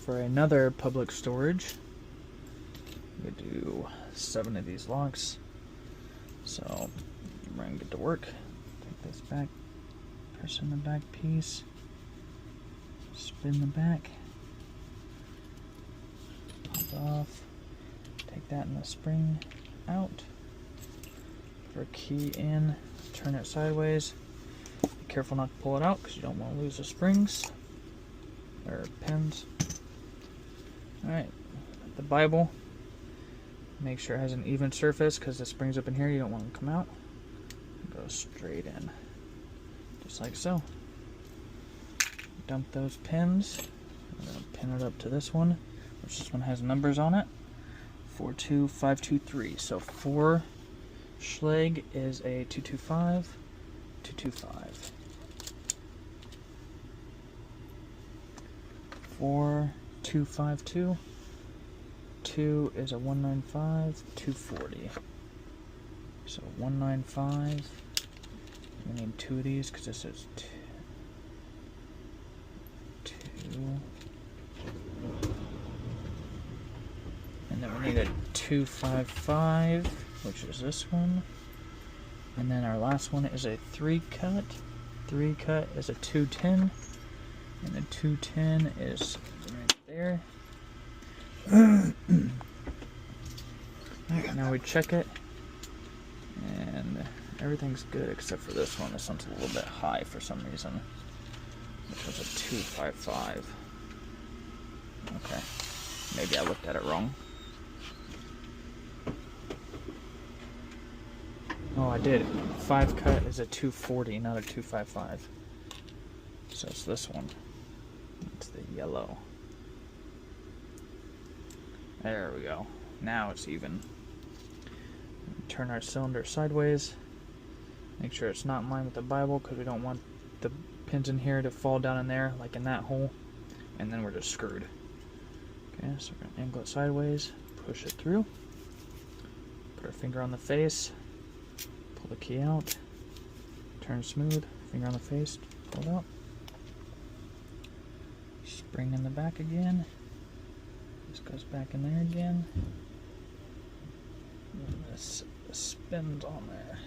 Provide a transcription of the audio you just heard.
for another public storage. We do 7 of these locks. So we're gonna get to work. Take this back, press in the back piece, spin the back, pop off, take that in the spring out, put our key in, turn it sideways. Be careful not to pull it out because you don't want to lose the springs or pins. Alright, the Bible. Make sure it has an even surface because the springs up in here, you don't want them to come out. Go straight in, just like so. Dump those pins. I'm going to pin it up to this one, which this one has numbers on it. 42523. So 4 Schleg is a 225, 225. 4252. 2 is a 195, 240. So 195. We need 2 of these because this is 2. And then we need a 255, which is this one. And then our last one is a 3 cut. 3 cut is a 210. And the 210 is right there. Now we check it, and everything's good except for this one. This one's a little bit high for some reason, which was a 255. Okay, maybe I looked at it wrong. Oh, I did. 5 cut is a 240, not a 255. So it's this one. It's the yellow. There we go. Now it's even. Turn our cylinder sideways. Make sure it's not in line with the Bible because we don't want the pins in here to fall down in there like in that hole, and then we're just screwed. Okay, so we're going to angle it sideways, push it through, put our finger on the face, pull the key out, turn smooth, finger on the face, pull it out, spring in the back again. This goes back in there again. And this spins on there.